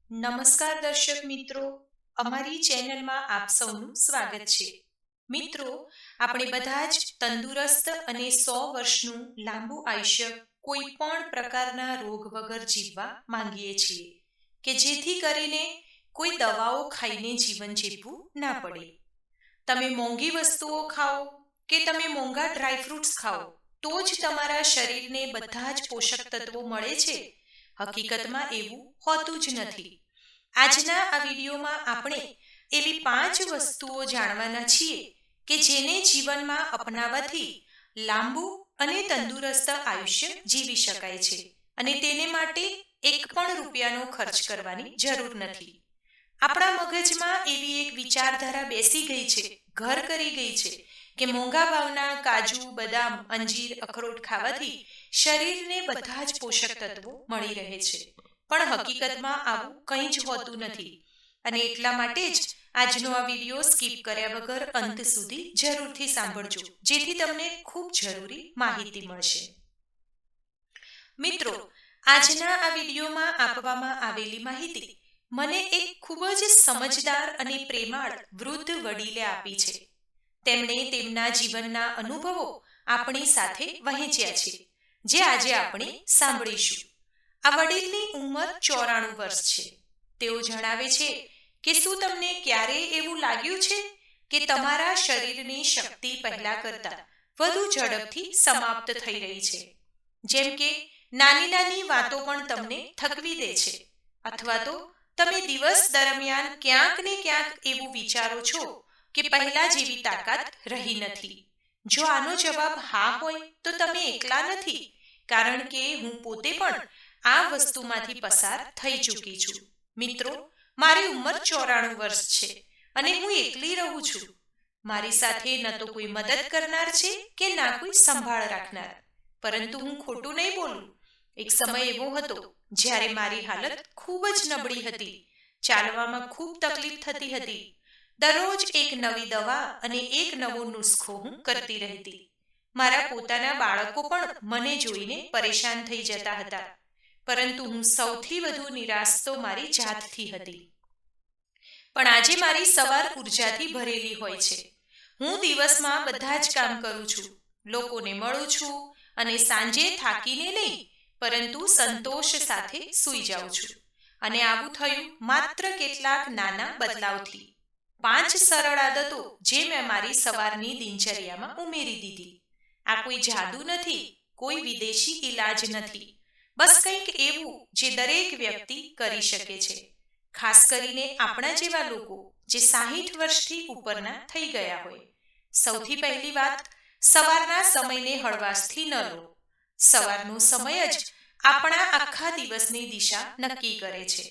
નમસ્કાર દર્શક મિત્રો, અમારી ચેનલમાં આપ સૌનું સ્વાગત છે. મિત્રો, આપણે બધા જ તંદુરસ્ત અને 100 વર્ષનું લાંબુ આયુષ્ય કોઈ પણ પ્રકારના રોગ વગર જીવવા માંગીએ છીએ કે જેથી કરીને કોઈ દવાઓ ખાઈને જીવન જીવવું ના પડે. તમે મોંઘી વસ્તુઓ ખાઓ કે તમે મોંઘા ડ્રાયફ્રૂટ્સ ખાઓ તો જ તમારા શરીરને બધા જ પોષક તત્વો મળે છે? હકીકતમાં એવું હોતું જ નથી. આજના આ વિડીયોમાં આપણે એવી 5 વસ્તુઓ જાણવાના છીએ કે જેને જીવનમાં અપનાવવાથી લાંબુ અને તંદુરસ્ત આયુષ્ય જીવી શકાય છે અને તેને માટે એક પણ રૂપિયાનો ખર્ચ કરવાની જરૂર નથી. આપણા મગજમાં એવી એક વિચારધારા બેસી ગઈ છે, ઘર કરી ગઈ છે કે મોંઘા ભાવના કાજુ, બદામ, અંજીર, અખરોટ ખાવાથી શરીરને બધા જ પોષક તત્વો મળી રહે છે. પણ હકીકતમાં આવું કંઈ જ હોતું નથી અને એટલા માટે જ આજનો આ વિડીયો સ્કીપ કર્યા વગર અંત સુધી જરૂરથી સાંભળજો, જેથી તમને ખૂબ જરૂરી માહિતી મળશે. મિત્રો, આજના આ વિડીયોમાં આપવામાં આવેલી માહિતી મને એક ખૂબ જ સમજદાર અને પ્રેમાળ વૃદ્ધ વડીલે આપી છે. તેમણે તેમના જીવનના અનુભવો આપણી સાથે વહેંચ્યા છે, જે આજે આપણે સાંભળીશું. આ વડીલની ઉંમર 94 વર્ષ છે. તેઓ જણાવે છે કે શું તમને ક્યારેય એવું લાગ્યું છે કે તમારા શરીરની શક્તિ પહેલા કરતાં વધુ ઝડપથી સમાપ્ત થઈ રહી છે? જેમ કે નાની નાની વાતો પણ તમને થકવી દે છે, અથવા તો તમે દિવસ દરમિયાન ક્યાંક ને ક્યાંક એવું વિચારો છો કે પહેલા જેવી તાકાત રહી નથી. જો આનો જવાબ હા હોય તો તમે એકલા નથી, કારણ કે હું પોતે પણ આ વસ્તુમાંથી પસાર થઈ ચૂકી છું. મિત્રો, મારી ઉંમર 94 વર્ષ છે અને હું એકલી રહું છું. મારી સાથે ન તો કોઈ મદદ કરનાર છે કે ના કોઈ સંભાળ રાખનાર. પરંતુ હું ખોટું નહીં બોલું. એક સમય એવો હતો જ્યારે મારી હાલત ખૂબ જ નબળી હતી. ચાલવામાં ખૂબ તકલીફ થતી હતી. દરરોજ એક નવી દવા અને એક નવો નુસ્ખો હું કરતી રહેતી. મારા પોતાના બાળકો પણ મને જોઈને પરેશાન થઈ જતા હતા. પરંતુ હું સૌથી વધુ નિરાશ તો મારી જાતથી હતી. પણ આજે મારી સવાર ઉર્જાથી ભરેલી હોય છે. હું દિવસમાં બધા જ કામ કરું છું, લોકોને મળું છું અને સાંજે થાકીને નહીં, પરંતુ સંતોષ સાથે સૂઈ જાઉં છું. અને આવું થયું માત્ર કેટલાક નાના બદલાવથી. 5 સરળ આદતો જે મેં મારી સવારની દિનચર્યામાં ઉમેરી દીધી. આ કોઈ જાદુ નથી, કોઈ વિદેશી ઈલાજ નથી. બસ કંઈક એવું જે દરેક વ્યક્તિ કરી શકે છે, ખાસ કરીને આપણા જેવા લોકો જે 60 વર્ષથી ઉપરના થઈ ગયા હોય. સૌથી પહેલી વાત, સવારના સમયને હળવાશથી ન લો. સવારનો સમય જ આપણા આખા દિવસની દિશા નક્કી કરે છે.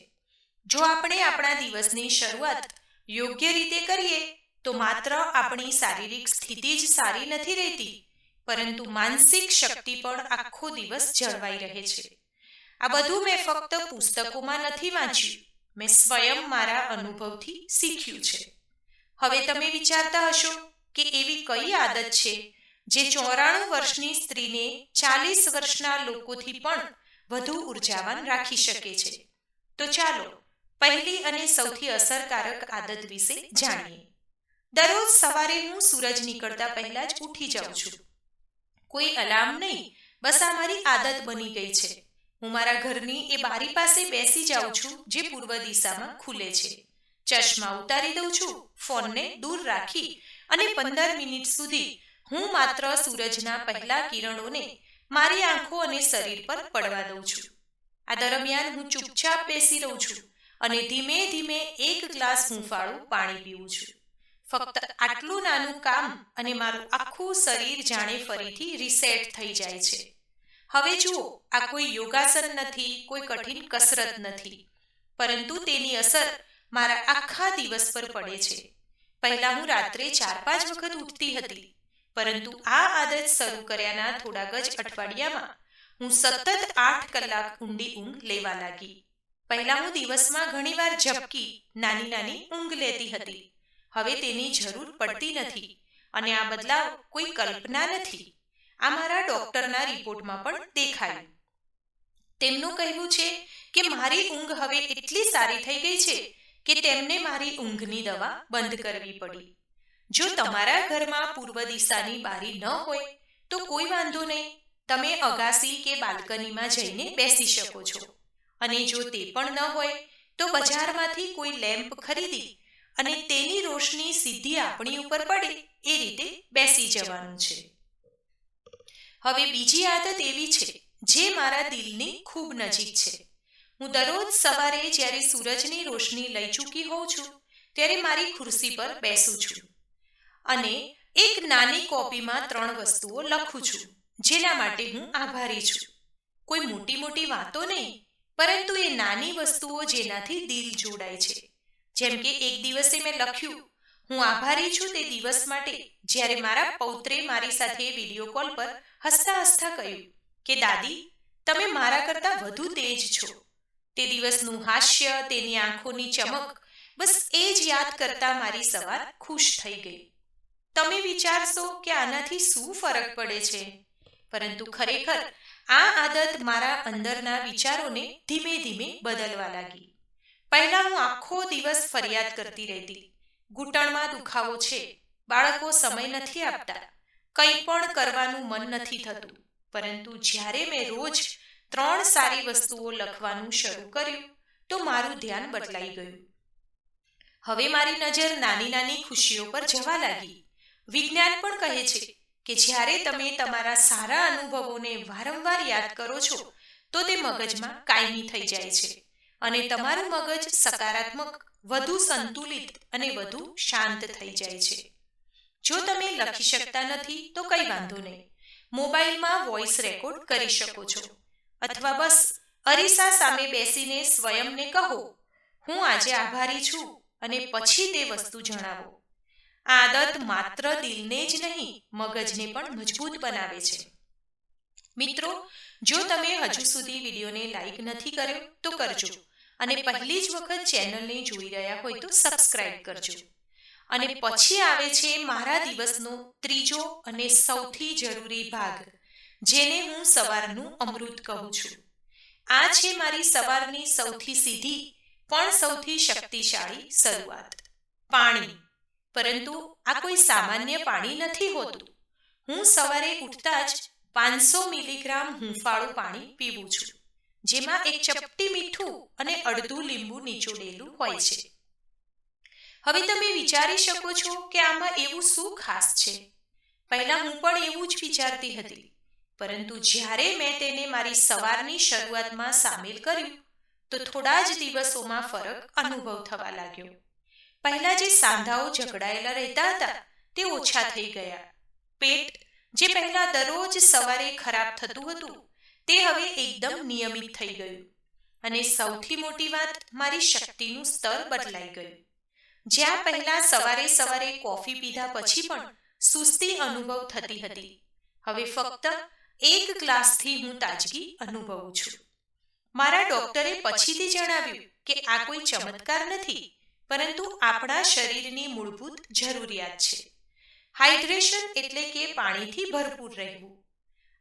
જો આપણે આપણા દિવસની શરૂઆત યોગ્ય રીતે કરીએ તો માત્ર આપણી શારીરિક સ્થિતિ જ સારી નથી રહેતી, પરંતુ માનસિક શક્તિ પણ આખો દિવસ જળવાઈ રહે છે. આ બધું મેં ફક્ત પુસ્તકોમાં નથી વાંચ્યું, મેં સ્વયં મારા અનુભવથી શીખ્યું છે. હવે તમે વિચારતા હશો કે એવી કઈ આદત છે જે 94 વર્ષની સ્ત્રીને 40 વર્ષના લોકોથી પણ વધુ ઉર્જાવાન રાખી શકે છે? તો ચાલો પહેલી અને સૌથી અસરકારક આદત વિશે જાણીએ. દરરોજ સવારે હું સૂરજ નીકળતા પહેલા જ ઉઠી જાઉં છું. કોઈ અલાર્મ નહીં, બસ આ મારી આદત બની ગઈ છે. હું મારા ઘરની એ બારી પાસે બેસી જાઉં છું જે પૂર્વ દિશામાં ખુલે છે. ચશ્મા ઉતારી દઉં છું, ફોનને દૂર રાખી અને 15 મિનિટ સુધી હું માત્ર સૂરજના પહેલા કિરણોને મારી આંખો અને શરીર પર પડવા દઉં છું. આ દરમિયાન હું ચૂપચાપ બેસી રહું છું અને ધીમે ધીમે એક ગ્લાસ હૂંફાળું પાણી પીવું છું. ફક્ત આટલું નાનું કામ અને મારું આખું શરીર જાણે ફરીથી રીસેટ થઈ જાય છે. હવે જુઓ, આ કોઈ યોગાસન નથી, કોઈ કઠિન કસરત નથી, પરંતુ તેની અસર મારા આખા દિવસ પર પડે છે. પહેલા હું રાત્રે 4-5 વખત ઉઠતી હતી, પરંતુ આ આદત શરૂ કર્યાના થોડાક જ અઠવાડિયામાં હું સતત 8 કલાક ઊંડી ઊંઘ લેવા લાગી. પહેલા હું દિવસમાં ઘણીવાર ઝપકી નાની નાની ઊંઘ લેતી હતી. હવે તેની જરૂર પડતી નથી અને આ બદલાવ કોઈ કલ્પના નથી. આ મારા ડોક્ટરના રિપોર્ટમાં પણ દેખાયું. તેમનું કહેવું છે કે મારી ઊંઘ હવે એટલી સારી થઈ ગઈ છે કે તેમને મારી ઊંઘની દવા બંધ કરવી પડી. જો તમારા ઘરમાં પૂર્વ દિશાની બારી ન હોય તો કોઈ વાંધો નહીં, તમે અગાસી કે બાલ્કનીમાં જઈને બેસી શકો છો. અને જો તે પણ ન હોય તો બજારમાંથી કોઈ લેમ્પ ખરીદી અને તેની રોશની સીધી આપણી ઉપર પડે એ રીતે બેસી જવાનું છે. હવે બીજી આદત એવી છે જે મારા દિલની ખૂબ નજીક છે. હું દરરોજ સવારે જ્યારે સૂરજની રોશની લઈ ચૂકી હોઉં છું ત્યારે મારી ખુરશી પર બેસું છું અને એક નાની કોપીમાં 3 વસ્તુઓ લખું છું જેના માટે હું આભારી છું. કોઈ મોટી મોટી વાતો નહીં, પરંતુ એ નાની વસ્તુઓ જેનાથી દિલ જોડાય છે. જેમ કે એક દિવસે મેં લખ્યું, હું આભારી છું તે દિવસ માટે જ્યારે મારા પૌત્રે મારી સાથે વિડીયો કોલ પર હસતા હસતા કહ્યું કે દાદી, તમે મારા કરતાં વધુ તેજ છો. તે દિવસનું હાસ્ય, તેની આંખોની ચમક, બસ એ જ યાદ કરતા મારી સવાર ખુશ થઈ ગઈ. તમે વિચારશો કે આનાથી શું ફરક પડે છે, પરંતુ ખરેખર આ આદત મારા અંદરના વિચારોને ધીમે ધીમે બદલવા લાગી. પહેલા હું આખો દિવસ ફરિયાદ કરતી રહેતી, ઘૂંટણમાં દુખાવો છે, બાળકો સમય નથી આપતા, કંઈ પણ કરવાનું મન નથી થતું. પરંતુ જ્યારે મેં રોજ 3 સારી વસ્તુઓ લખવાનું શરૂ કર્યું તો મારું ધ્યાન બદલાઈ ગયું. હવે મારી નજર નાની નાની ખુશીઓ પર જવા લાગી. વિજ્ઞાન પણ કહે છે કે જ્યારે તમે તમારા સારા અનુભવોને વારંવાર યાદ કરો છો તો તે મગજમાં કાયમી થઈ જાય છે અને તમારું મગજ સકારાત્મક, વધુ સંતુલિત અને વધુ શાંત થઈ જાય છે. જો તમે લખી શકતા નથી તો કંઈ વાંધો નહીં, મોબાઈલમાં વોઇસ રેકોર્ડ કરી શકો છો અથવા બસ અરીસા સામે બેસીને સ્વયંને કહો, હું આજે આભારી છું, અને પછી તે વસ્તુ જણાવો. આ આદત માત્ર દિલને જ નહીં, મગજને પણ મજબૂત બનાવે છે. મિત્રો, જો તમે હજુ સુધી વિડીયોને લાઈક નથી કર્યો તો કરજો, અને પહેલી જ વખત ચેનલને જોઈ રહ્યા હોય તો સબસ્ક્રાઇબ કરજો. અને પછી આવે છે મારા દિવસનો ત્રીજો અને સૌથી જરૂરી ભાગ, જેને હું સવારનું અમૃત કહું છું. આ છે મારી સવારની સૌથી સીધી પણ સૌથી શક્તિશાળી શરૂઆત, પાણી. પરંતુ આ કોઈ સામાન્ય પાણી નથી હોતું. હું સવારે ઉઠતા જ 500 મિલીગ્રામ હૂંફાળું પાણી પીવું છું, જેમાં એક ચપટી મીઠું અને અડધું લીંબુ નીચોડેલું હોય છે. હવે તમે વિચારી શકો છો કે આમાં એવું શું ખાસ છે? પહેલા હું પણ એવું જ વિચારતી હતી, પરંતુ જ્યારે મેં તેને મારી સવારની શરૂઆતમાં સામેલ કર્યું તો થોડા જ દિવસોમાં ફરક અનુભવ થવા લાગ્યો. પહેલા જે સાંધાઓ જકડાયેલા રહેતા હતા તે ઓછા થઈ ગયા. પેટ જે પહેલા દરરોજ સવારે ખરાબ થતું હતું તે હવે એકદમ નિયમિત થઈ ગયું. અને સૌથી મોટી વાત, મારી શક્તિનું સ્તર બદલાઈ ગયું. જ્યાં પહેલા સવારે સવારે કોફી પીધા પછી પણ સુસ્તી અનુભવ થતી હતી, હવે ફક્ત 1 ગ્લાસથી હું તાજગી અનુભવું છું. મારા ડોક્ટરે પછીથી જણાવ્યું કે આ કોઈ ચમત્કાર નથી, પરંતુ આપણા શરીરની મૂળભૂત જરૂરિયાત છે. હાઇડ્રેશન એટલે કે પાણીથી ભરપૂર રહેવું.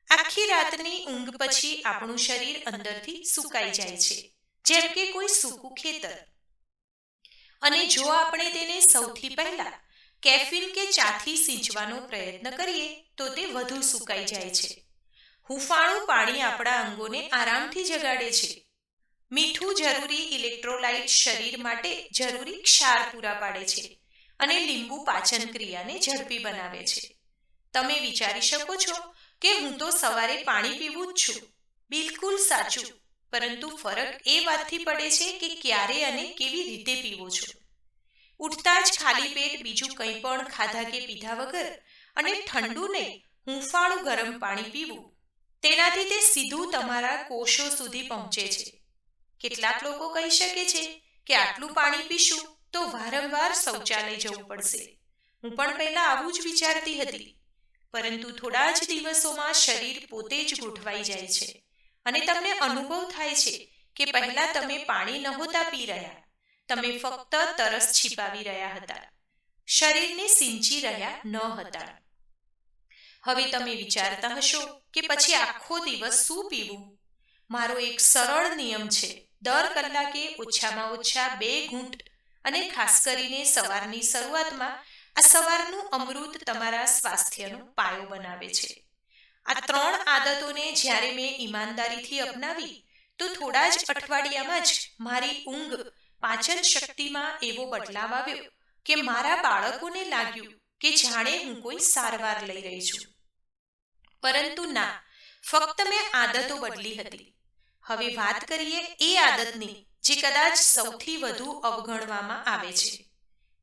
આખી રાતની ઊંઘ પછી આપણું શરીર અંદરથી સુકાઈ જાય છે, જેમ કે કોઈ સૂકું ખેતર. અને જો આપણે તેને સૌથી પહેલા કેફીન કે ચાથી સિંચવાનો પ્રયત્ન કરીએ તો તે વધુ સુકાઈ જાય છે. હૂંફાળું પાણી આપણા અંગોને આરામથી જગાડે છે. મીઠું જરૂરી ઇલેક્ટ્રોલાઇટ શરીર માટે જરૂરી ક્ષાર પૂરા પાડે છે, અને લીંબુ પાચન ક્રિયાને ઝડપી બનાવે છે. તમે વિચારી શકો છો કે હું તો સવારે પાણી પીવું જ છું. બિલકુલ સાચું, પરંતુ ફરક એ વાતથી પડે છે કે ક્યારે અને કેવી રીતે પીવો છો. ઉઠતા જ ખાલી પેટ બીજું કંઈ પણ ખાધા કે પીધા વગર અને ઠંડુ નહીં, હૂંફાળું ગરમ પાણી પીવું, તેનાથી તે સીધું તમારા કોષો સુધી પહોંચે છે. કેટલાક લોકો કહી શકે છે કે આટલું પાણી પીશું તો વારંવાર શૌચાલય જવું પડશે. હું પણ પહેલા આવું જ વિચારતી હતી, પરંતુ થોડા જ દિવસોમાં શરીર પોતે જ ગોઠવાઈ જાય છે અને તમને અનુભવ થાય છે કે પહેલા તમે પાણી નહોતા પી રહ્યા, તમે ફક્ત તરસ છીપાવી રહ્યા હતા, શરીરને સિંચી રહ્યા ન હતા. હવે તમે વિચારતા હશો કે પછી આખો દિવસ શું પીવું? મારો એક સરળ નિયમ છે, દર કલાકે ઓછામાં ઓછા 2 ઘૂંટ, અને ખાસ કરીને સવારની શરૂઆતમાં આ સવારનું અમૃત તમારા સ્વાસ્થ્યનો પાયો બનાવે છે. આ 3 આદતોને જ્યારે મેં ઈમાનદારીથી અપનાવી તો થોડા જ અઠવાડિયામાં જ મારી ઊંઘ, પાચન શક્તિમાં એવો બદલાવ આવ્યો કે મારા બાળકોને લાગ્યું કે જાણે હું કોઈ સારવાર લઈ રહી છું. પરંતુ ના, ફક્ત મેં આદતો બદલી હતી. હવે વાત કરીએ એ આદતની જે કદાચ સૌથી વધુ અવગણવામાં આવે છે,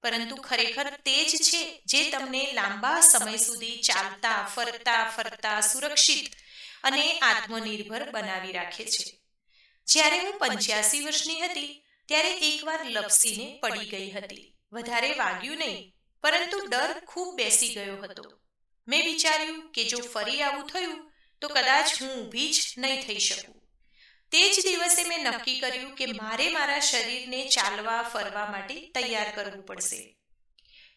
પરંતુ ખરેખર તે જ છે જે તમને લાંબા સમય સુધી ચાલતા ફરતા સુરક્ષિત અને આત્મનિર્ભર બનાવી રાખે છે. જ્યારે હું 85 વર્ષની હતી ત્યારે એકવાર લપસીને પડી ગઈ હતી. વધારે વાગ્યું નહીં, પરંતુ ડર ખૂબ બેસી ગયો હતો. મેં વિચાર્યું કે જો ફરી આવું થયું તો કદાચ હું ઊભી જ નહીં થઈ શકું. તે જ દિવસે મેં નક્કી કર્યું કે મારે મારા શરીરને ચાલવા ફરવા માટે તૈયાર કરવું પડશે.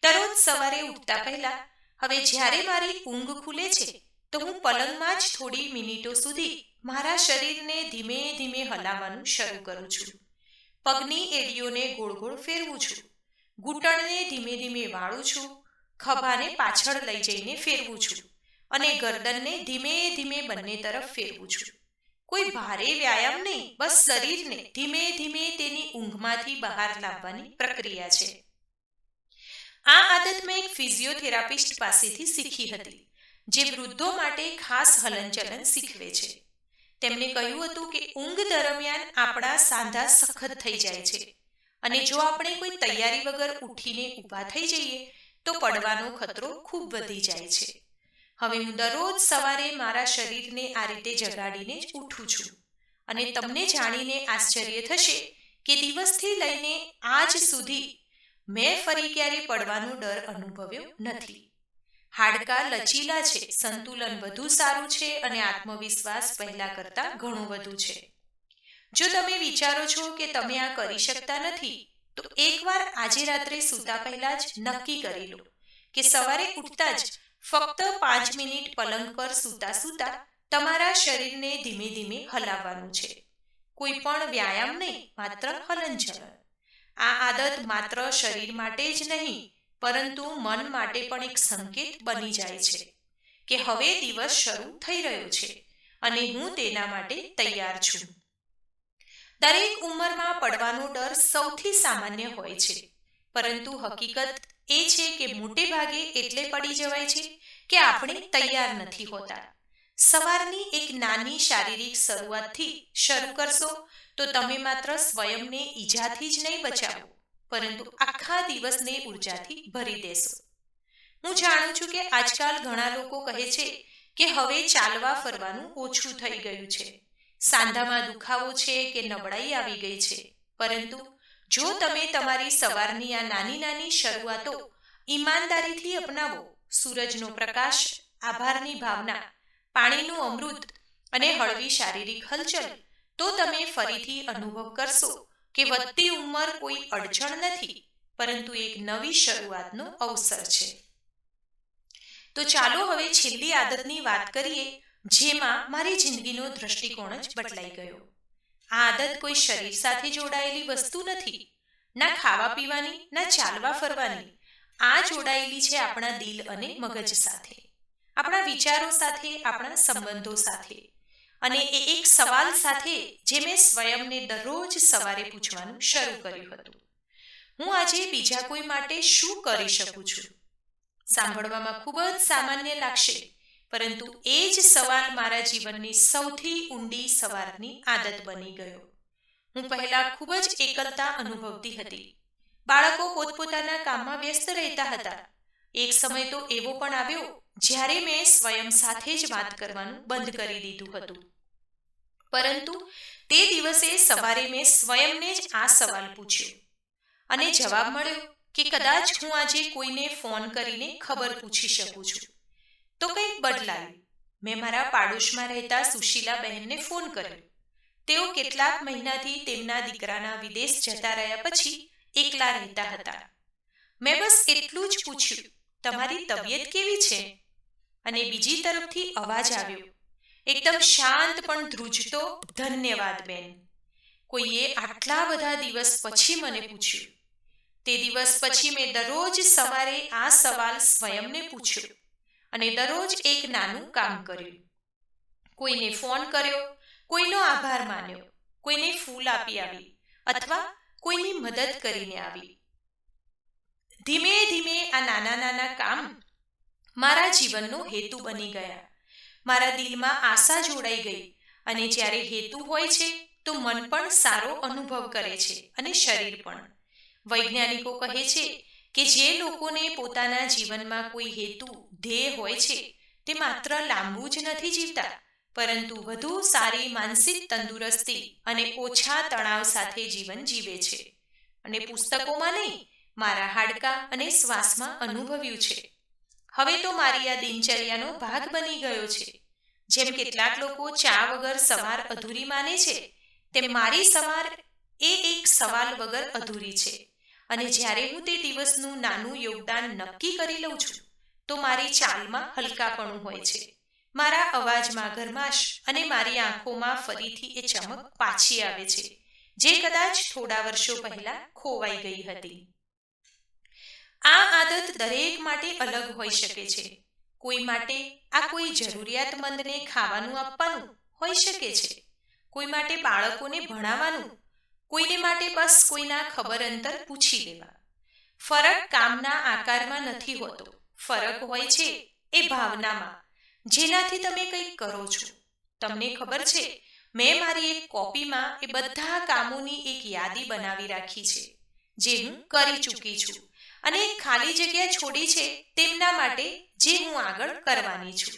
દરરોજ સવારે ઉઠતા પહેલા હવે જ્યારે મારી ઊંઘ ખુલે છે તો હું પલંગમાં જ થોડી મિનિટો સુધી મારા શરીરને ધીમે ધીમે હલાવવાનું શરૂ કરું છું. પગની એડીઓને ગોળ ગોળ ફેરવું છું, ઘૂંટણને ધીમે ધીમે વાળું છું, ખભાને પાછળ લઈ જઈને ફેરવું છું અને ગરદનને ધીમે ધીમે બંને તરફ ફેરવું છું. કોઈ ભારે વ્યાયામ નહીં, બસ શરીરને ધીમે ધીમે તેની ઊંઘમાંથી બહાર લાવવાની પ્રક્રિયા છે. આ આદત મેં એક ફિઝિયોથેરાપિસ્ટ પાસેથી શીખી હતી, જે વૃદ્ધો માટે ખાસ હલનચલન શીખવે છે. તેમણે કહ્યું હતું કે ઊંઘ દરમિયાન આપણા સાંધા સખત થઈ જાય છે અને જો આપણે કોઈ તૈયારી વગર ઉઠીને ઊભા થઈ જઈએ તો પડવાનો ખતરો ખૂબ વધી જાય છે. હવે હું દરરોજ સવારે મારા શરીરને આ રીતે જગાડીને જ ઉઠું છું અને તમને જાણીને આશ્ચર્ય થશે કે દિવસથી લઈને આજ સુધી મેં ફરી ક્યારે પડવાનો ડર અનુભવ્યો નથી. હાડકાં લચીલા છે, સંતુલન વધુ સારું છે અને આત્મવિશ્વાસ પહેલા કરતાં ઘણો વધુ છે. જો તમે વિચારો છો કે તમે આ કરી શકતા નથી તો એકવાર આજે રાત્રે સૂતા પહેલા જ નક્કી કરી લો કે સવારે ઉઠતા જ ફક્ત 5 મિનિટ પલંગ પર સૂતા તમારા શરીરને ધીમે ધીમે હલાવવાનું છે. કોઈ પણ વ્યાયામ નહીં, માત્ર હલનચલન. આ આદત માત્ર શરીર માટે જ નહીં પરંતુ મન માટે પણ એક સંકેત બની જાય છે કે હવે દિવસ શરૂ થઈ રહ્યો છે અને હું તેના માટે તૈયાર છું. દરેક ઉંમરમાં પડવાનો ડર સૌથી સામાન્ય હોય છે, પરંતુ હકીકત એ છે કે મોટે ભાગે એટલે પડી જવાય છે કે આપણે તૈયાર નથી હોતા. સવારની એક નાની શારીરિક શરૂઆતથી શરૂ કરશો તો તમે માત્ર સ્વયંને ઈજાથી જ નહીં બચાવો, પરંતુ આખા દિવસને ઉર્જાથી ભરી દેશો. હું જાણું છું કે આજકાલ ઘણા લોકો કહે છે કે હવે ચાલવા ફરવાનું ઓછું થઈ ગયું છે, સાંધામાં દુખાવો છે કે નબળાઈ આવી ગઈ છે. પરંતુ જો તમે તમારી સવારની આ નાની નાની શરૂઆતો ઈમાનદારીથી અપનાવો, સૂરજનો પ્રકાશ, આભારની ભાવના, પાણીનું અમૃત અને હળવી શારીરિક હલચલ, તો તમે ફરીથી અનુભવ કરશો કે વધતી ઉંમર કોઈ અડચણ નથી પરંતુ એક નવી શરૂઆતનો અવસર છે. તો ચાલો હવે છેલ્લી આદતની વાત કરીએ જેમાં મારી જિંદગીનો દૃષ્ટિકોણ જ બદલાઈ ગયો. આ આદત કોઈ શરીર સાથે જોડાયેલી વસ્તુ નથી, ના ખાવા પીવાની, ના ચાલવા ફરવાની. આ જોડાયેલી છે આપણા દિલ અને મગજ સાથે, આપણા વિચારો સાથે, આપણા સંબંધો સાથે અને એ એક સવાલ સાથે જે મેં સ્વયંને દરરોજ સવારે પૂછવાનું શરૂ કર્યું હતું: હું આજે બીજા કોઈ માટે શું કરી શકું છું? સાંભળવામાં ખૂબ જ સામાન્ય લાગશે, પરંતુ એ જ સવાલ મારા જીવનની સૌથી ઊંડી સવારની આદત બની ગયો. હું પહેલા ખૂબ જ એકલતા અનુભવતી હતી. બાળકો પોતપોતાના કામમાં વ્યસ્ત રહેતા હતા. એક સમય તો એવો પણ આવ્યો જ્યારે મેં સ્વયં સાથે જ વાત કરવાનું બંધ કરી દીધું હતું. પરંતુ તે દિવસે સવારે મેં સ્વયંને જ આ સવાલ પૂછ્યો અને જવાબ મળ્યો કે કદાચ હું આજે કોઈને ફોન કરીને ખબર પૂછી શકું છું. તો કંઈક બદલાયું. મેં મારા પાડોશમાં રહેતા સુશીલા બહેનને ફોન કર્યો. તેઓ કેટલાક મહિનાથી તેમના દીકરાના વિદેશ જતા રહ્યા પછી એકલા રહેતા હતા. મેં બસ એટલું જ પૂછ્યું, તમારી તબિયત કેવી છે? અને બીજી તરફથી અવાજ આવ્યો, એકદમ શાંત પણ ધ્રુજતો, ધન્યવાદ બેન. કોઈએ આટલા બધા દિવસ પછી મને પૂછ્યું. તે દિવસ પછી મેં દરરોજ સવારે આ સવાલ સ્વયંને પૂછ્યો અને દરરોજ એક નાનું કામ કર્યું. કોઈને ફોન કર્યો, કોઈનો આભાર માન્યો, કોઈને ફૂલ આપી આવી અથવા કોઈની મદદ કરીને આવી. ધીમે ધીમે આ નાના નાના કામ મારા જીવનનો હેતુ બની ગયા. મારા દિલમાં આશા જોડાઈ ગઈ અને જ્યારે હેતુ હોય છે તો મન પણ સારો અનુભવ કરે છે અને શરીર પણ. વૈજ્ઞાનિકો કહે છે કે જે લોકોને પોતાના જીવનમાં કોઈ હેતુ, ધ્યેય હોય છે તે માત્ર લાંબુ જ નથી જીવતા, પરંતુ વધુ સારી માનસિક તંદુરસ્તી અને ઓછા તણાવ સાથે જીવન જીવે છે. અને પુસ્તકોમાં નહીં, મારા હાડકાં અને શ્વાસમાં અનુભવ્યું છે. હવે તો મારી આ દિનચર્યાનો ભાગ બની ગયો છે. જેમ કેટલાક લોકો ચા વગર સવાર અધૂરી માને છે, તેમ મારી સવાર એ એક સવાલ વગર અધૂરી છે. અને જ્યારે હું તે દિવસનું નાનું યોગદાન નક્કી કરી લઉં છું તો મારી ચાલમાં હલકાપણું હોય છે, મારા અવાજમાં ગરમાશ અને મારી આંખોમાં ફરીથી એ ચમક પાછી આવે છે જે કદાચ થોડા વર્ષો પહેલા ખોવાઈ ગઈ હતી. આ આદત દરેક માટે અલગ હોઈ શકે છે. કોઈ માટે આ કોઈ જરૂરિયાતમંદને ખાવાનું આપવાનું હોઈ શકે છે, કોઈ માટે બાળકોને ભણાવવાનું, કોઈને માટે બસ કોઈના ખબર અંતર પૂછી લેવા. ફરક કામના આકારમાં નથી હોતો, ફરક હોય છે એ ભાવનામાં જેનાથી તમે કંઈક કરો છો. તમને ખબર છે, મેં મારી એક કોપીમાં એ બધા કામોની એક યાદી બનાવી રાખી છે જે હું કરી ચૂકી છું અને ખાલી જગ્યા છોડી છે તેમના માટે જે હું આગળ કરવાની છું.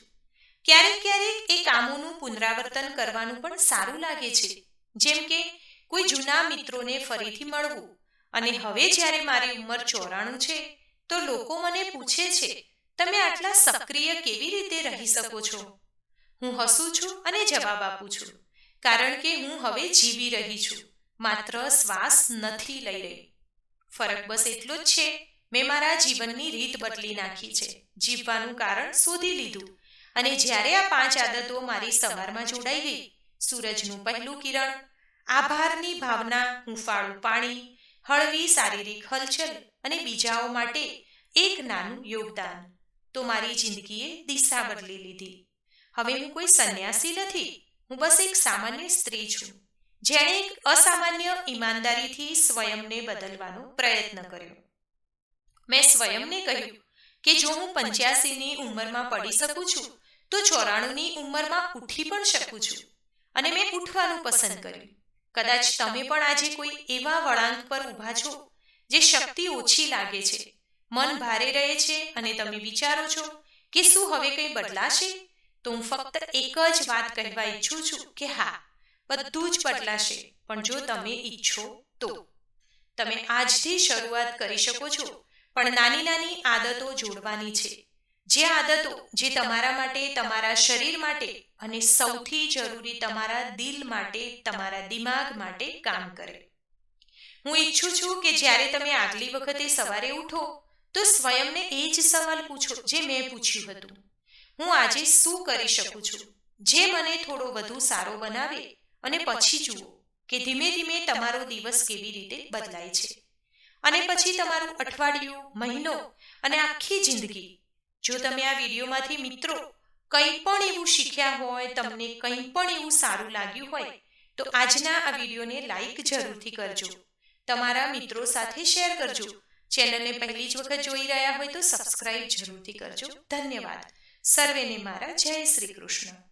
ક્યારેક ક્યારેક એ કામોનું પુનરાવર્તન કરવાનું પણ સારું લાગે છે, જેમ કે કોઈ જૂના મિત્રોને ફરીથી મળવું. અને હવે જ્યારે મારી ઉંમર 94 છે તો લોકો મને પૂછે છે, તમે આટલા સક્રિય કેવી રીતે રહી શકો છો? હું હસું છું અને જવાબ આપું છું, કારણ કે હું હવે જીવી રહી છું, માત્ર શ્વાસ નથી લઈ રહી. ફરક બસ એટલો જ છે, મેં મારા જીવનની રીત બદલી નાખી છે, જીવવાનું કારણ શોધી લીધું. અને જ્યારે આ 5 આદતો મારી સવારમાં જોડાઈ ગઈ, સૂરજનું પહેલું કિરણ, આભારની ભાવના, હૂંફાળું પાણી, હળવી શારીરિક હલચલ અને બીજાઓ માટે એક નાનું યોગદાન, તો મારી જિંદગીએ દિશા બદલી લીધી. હવે હું કોઈ સંન્યાસી નથી, હું બસ એક સામાન્ય સ્ત્રી છું જેણે એક અસામાન્ય ઈમાનદારીથી સ્વયંને બદલવાનો પ્રયત્ન કર્યો. મેં સ્વયંને કહ્યું કે જો હું 85ની ઉંમરમાં પડી શકું છું તો 94ની ઉંમરમાં ઉઠી પણ શકું છું. અને મેં ઉઠવાનું પસંદ કર્યું. કદાચ તમે પણ આજે કોઈ એવા વળાંક પર ઊભા છો જે શક્તિ ઓછી લાગે છે, મન ભારે રહે છે અને તમે વિચારો છો કે શું હવે કંઈ બદલાશે? તો હું ફક્ત એક જ વાત કહેવા ઈચ્છું છું કે હા, બધું જ બદલાશે, પણ જો તમે ઈચ્છો તો. તમે આજથી શરૂઆત કરી શકો છો, પણ નાની નાની આદતો જોડવાની છે. જે આદતો જે તમારા માટે, તમારા શરીર માટે અને સૌથી જરૂરી તમારા દિલ માટે, તમારા દિમાગ માટે કામ કરે. હું ઈચ્છું છું કે જ્યારે તમે આગલી વખતે સવારે ઉઠો તો સ્વયંને એ જ સવાલ પૂછો જે મેં પૂછ્યું હતું. હું આજે શું કરી શકું છું જે મને થોડો વધુ સારો બનાવે? અને પછી જુઓ કે ધીમે ધીમે તમારો દિવસ કેવી રીતે બદલાય છે. અને પછી તમારું અઠવાડિયું, મહિનો અને આખી જિંદગી. જો તમે આ વિડીયોમાંથી મિત્રો કંઈ પણ એવું શીખ્યા હોય, તમને કંઈ પણ એવું સારું લાગ્યું હોય, તો આજના આ વિડીયોને લાઈક જરૂરથી કરજો, તમારા મિત્રો સાથે શેર કરજો. ચેનલને પહેલી જ વખત જોઈ રહ્યા હોય તો સબસ્ક્રાઇબ જરૂરથી કરજો. ધન્યવાદ. સર્વેને મારા જય શ્રી કૃષ્ણ.